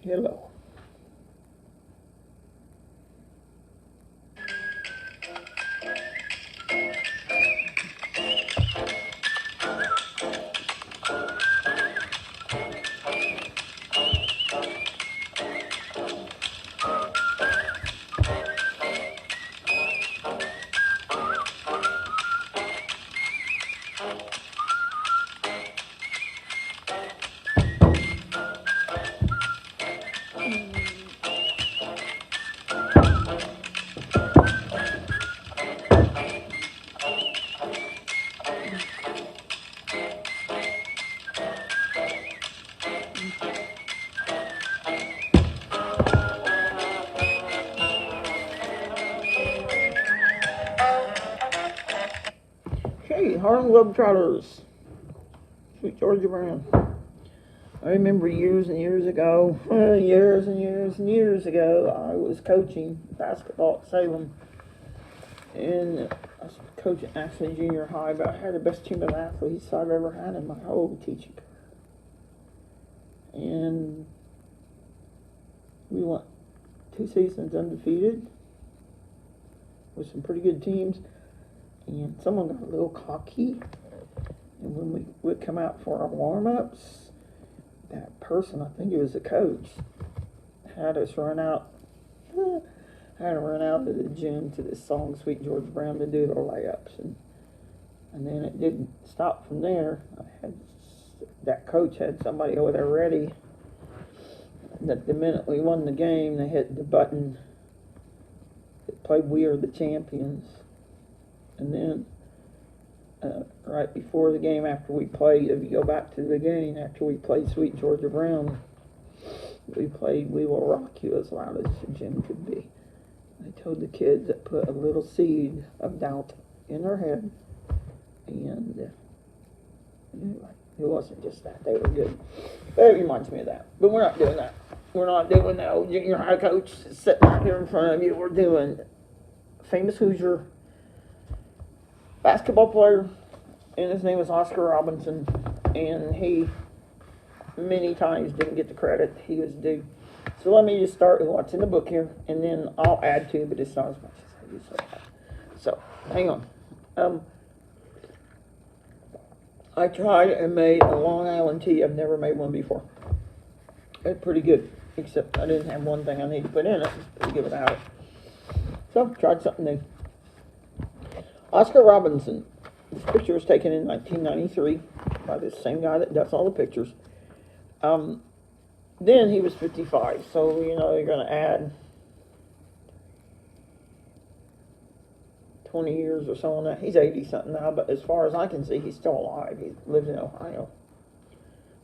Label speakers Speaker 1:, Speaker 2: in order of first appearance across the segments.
Speaker 1: Hello. Okay, Harlem Globetrotters. Sweet Georgia Brown. I remember years and years ago, years and years and years ago, I was coaching basketball at Salem. And I was coaching actually junior high, but I had the best team of athletes I've ever had in my whole teaching career. And we went 2 seasons undefeated with some pretty good teams. And someone got a little cocky. And when we would come out for our warm-ups, that person, I think it was the coach, had us run out. Had to run out to the gym to this song, Sweet Georgia Brown, to do the layups. And then it didn't stop from there. That coach had somebody over there ready. That the minute we won the game, they hit the button that played We Are the Champions. And then right before the game, after we played, if you go back to the game, after we played Sweet Georgia Brown, we played We Will Rock You as loud as the gym could be. I told the kids that put a little seed of doubt in their head, and anyway, it wasn't just that. They were good. But it reminds me of that. But we're not doing that. We're not doing that old junior high coach sitting right here in front of you. We're doing famous Hoosier basketball player, and his name was Oscar Robertson, and he many times didn't get the credit he was due. So let me just start with what's in the book here, and then I'll add to, but it's not as much as I do. So hang on. I tried and made a Long Island tea. I've never made one before. It's pretty good, except I didn't have one thing I need to put in it. It's pretty good without it. So tried something new. Oscar Robertson. This picture was taken in 1993 by this same guy that does all the pictures. Then he was 55, so you're going to add 20 years or so on that. He's 80-something now, but as far as I can see, he's still alive. He lives in Ohio.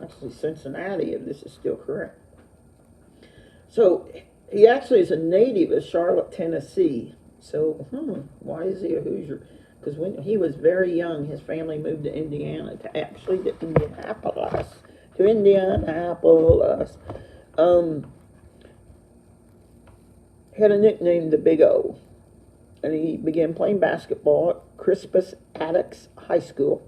Speaker 1: Actually, Cincinnati, if this is still correct. So he actually is a native of Charlotte, Tennessee. So, why is he a Hoosier? Because when he was very young, his family moved to Indiana, to Indianapolis. Had a nickname, the Big O. And he began playing basketball at Crispus Attucks High School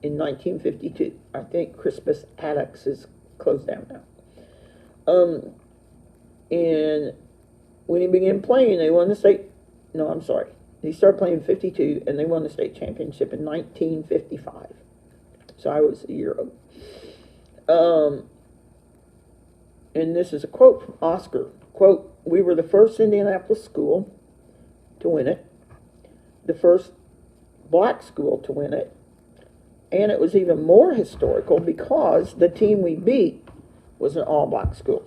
Speaker 1: in 1952. I think Crispus Attucks is closed down now. And when he began playing, they won the state. No, I'm sorry. He started playing in 52, and they won the state championship in 1955. So I was a year old. And this is a quote from Oscar. Quote, "We were the first Indianapolis school to win it, the first black school to win it, and it was even more historical because the team we beat was an all-black school.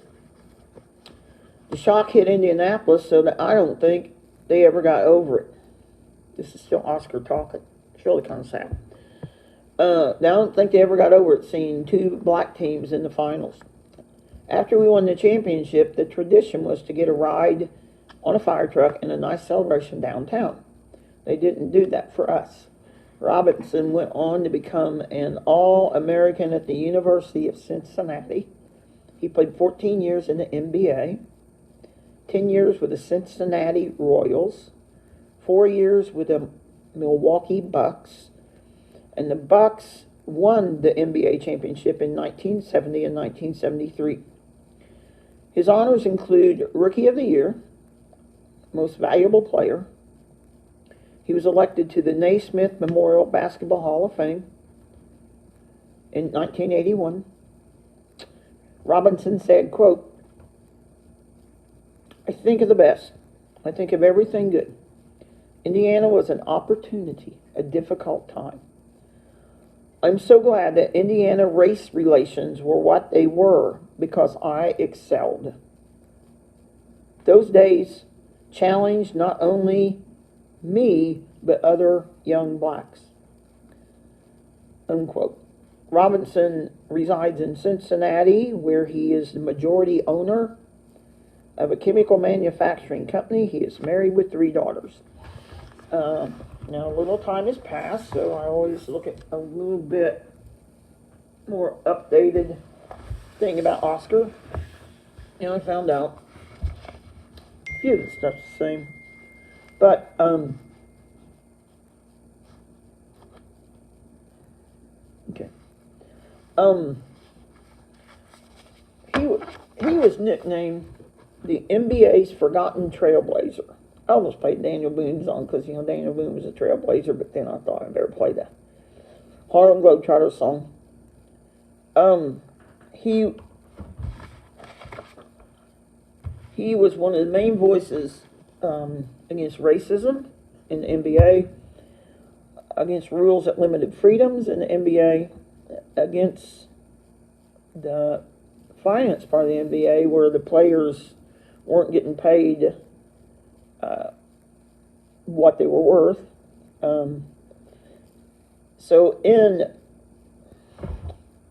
Speaker 1: The shock hit Indianapolis so that I don't think they ever got over it." This is still Oscar talking. It's really kind of sad. I don't think they ever got over it seeing 2 black teams in the finals. After we won the championship, the tradition was to get a ride on a fire truck and a nice celebration downtown. They didn't do that for us. Robertson went on to become an All-American at the University of Cincinnati. He played 14 years in the NBA, 10 years with the Cincinnati Royals, 4 years with the Milwaukee Bucks, and the Bucks won the NBA championship in 1970 and 1973. His honors include Rookie of the Year, Most Valuable Player. He was elected to the Naismith Memorial Basketball Hall of Fame in 1981. Robinson said, quote, "I think of the best. I think of everything good. Indiana was an opportunity, a difficult time. I'm so glad that Indiana-race relations were what they were because I excelled. Those days challenged not only me, but other young blacks." Unquote. Robinson resides in Cincinnati, where he is the majority owner of a chemical manufacturing company. He is married with 3 daughters. Now, a little time has passed, so I always look at a little bit more updated thing about Oscar. And I found out a few of the stuff's the same. But, okay. He was nicknamed the NBA's Forgotten Trailblazer. I almost played Daniel Boone's song because, Daniel Boone was a trailblazer, but then I thought I'd better play that Harlem Globetrotters song. He was one of the main voices against racism in the NBA, against rules that limited freedoms in the NBA, against the finance part of the NBA where the players weren't getting paid what they were worth. Hang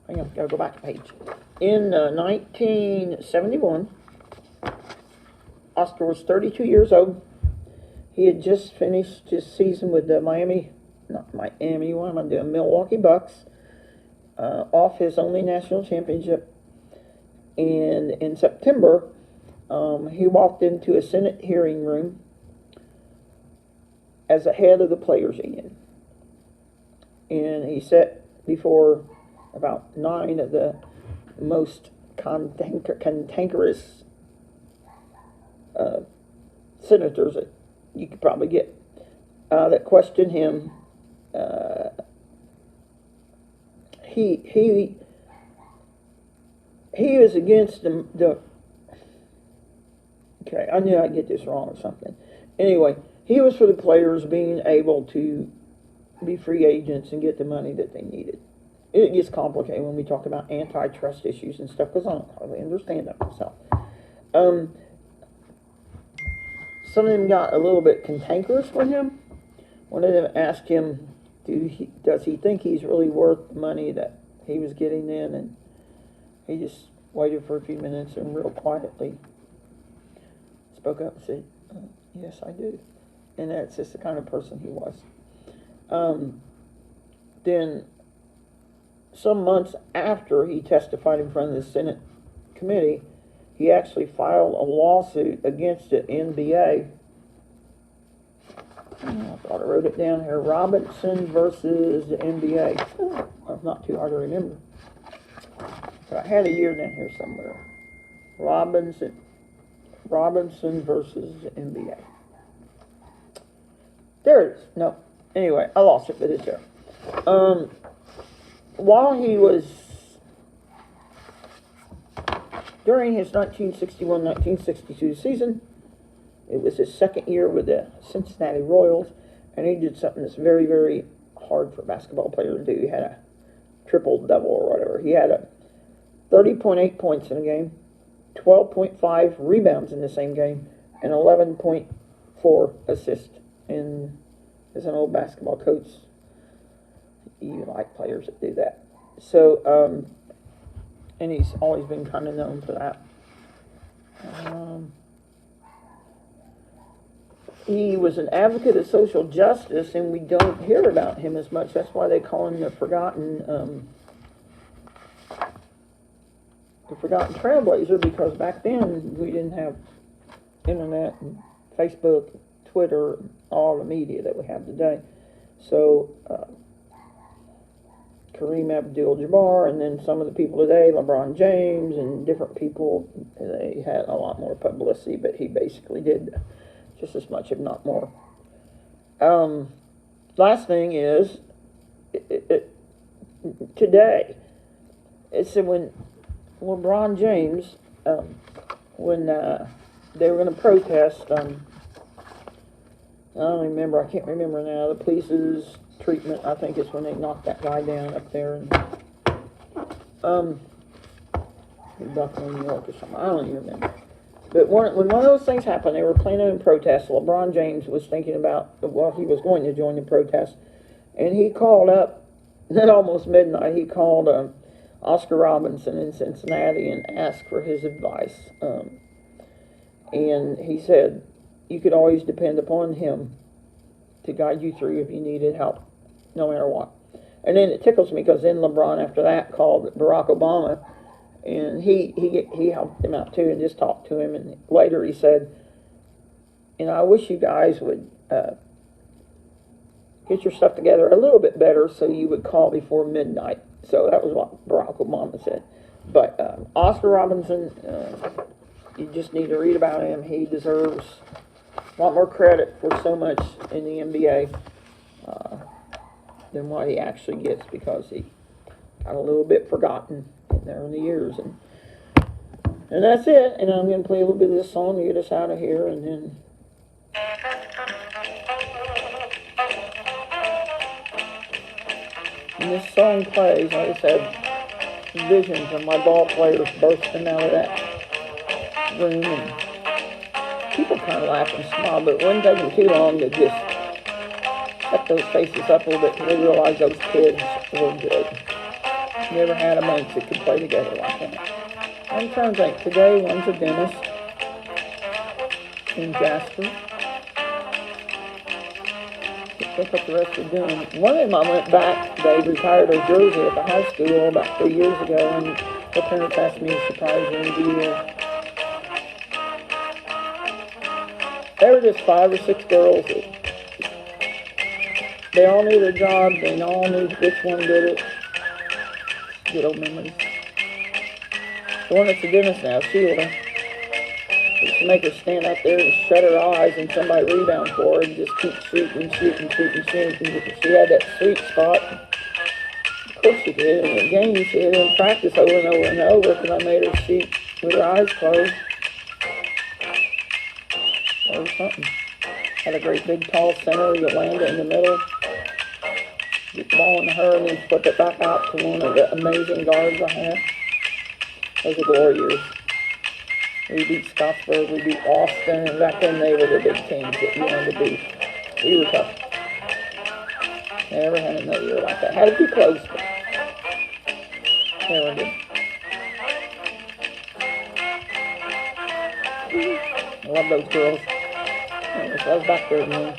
Speaker 1: on, gotta go back a page. In 1971, Oscar was 32 years old. He had just finished his season with the Milwaukee Bucks, off his only national championship. And in September, he walked into a Senate hearing room as the head of the players' union. And he sat before about 9 of the most cantankerous senators that you could probably get that questioned him. He was against the okay, I knew I'd get this wrong or something. Anyway, he was for the players being able to be free agents and get the money that they needed. It gets complicated when we talk about antitrust issues and stuff because I don't hardly understand that myself. Some of them got a little bit cantankerous with him. One of them asked him, does he think he's really worth the money that he was getting in? And he just waited for a few minutes and real quietly spoke up and said, yes, I do. And that's just the kind of person he was. Then, some months after he testified in front of the Senate committee, he actually filed a lawsuit against the NBA. I thought I wrote it down here. Robertson versus the NBA. That's not too hard to remember. But I had a year down here somewhere. Robinson versus the NBA. There it is. No. Anyway, I lost it, but it's there. While he was, during his 1961-1962 season, it was his second year with the Cincinnati Royals, and he did something that's very, very hard for a basketball player to do. He had a triple-double or whatever. He had a 30.8 points in a game, 12.5 rebounds in the same game, and 11.4 assists. And as an old basketball coach, you like players that do that. So, and he's always been kind of known for that. He was an advocate of social justice, and we don't hear about him as much. That's why they call him the Forgotten Trailblazer, because back then we didn't have internet and Facebook, Twitter, all the media that we have today. So, Kareem Abdul-Jabbar, and then some of the people today, LeBron James and different people, they had a lot more publicity, but he basically did just as much, if not more. Last thing is, today, it said when LeBron James, when they were going to protest, I don't remember, I can't remember now, the police's treatment, I think it's when they knocked that guy down up there in Buffalo, New York or something, I don't even remember. But when one of those things happened, they were planning in protest, LeBron James was thinking about, well, he was going to join the protest, and he called up, at almost midnight, he called Oscar Robertson in Cincinnati and asked for his advice. And he said, you could always depend upon him to guide you through if you needed help, no matter what. And then it tickles me because then LeBron after that called Barack Obama, and he helped him out too and just talked to him. And later he said, I wish you guys would get your stuff together a little bit better so you would call before midnight. So that was what Barack Obama said. But Oscar Robertson, you just need to read about him. He deserves a lot more credit for so much in the NBA than what he actually gets, because he got a little bit forgotten in there in the years. And that's it. And I'm going to play a little bit of this song to get us out of here, and then when this song plays, I just have visions of my ball players bursting out of that room, and people kind of laugh and smile, but it wouldn't take them too long to just set those faces up a little bit because they realize those kids were good. Never had a bunch that could play together like that. I'm trying to think. Today, one's a dentist in Jasper. Pick up the rest of doing. One of them I went back, they retired their jersey at the high school about 3 years ago, and the parents asked me to surprise them to be here. There were just 5 or 6 girls that they all knew their job, they all knew which one did it. Good old memories. The one that's a dentist now, Sheila, used to make her stand out there and shut her eyes and somebody rebound for her and just keep shooting. She had that sweet spot. Of course she did. In the game, she did in practice over and over and over because I made her shoot with her eyes closed. That was something. Had a great big tall center. You land it in the middle. Get the ball in her and then flip it back out to one of the amazing guards I had. Those were glory years. We beat Scottsburg, we beat Austin, and back then they were the big teams that you wanted to beat. We were tough. Never had another year like that. Had to be close, but never did. I love those girls. That was back there, man.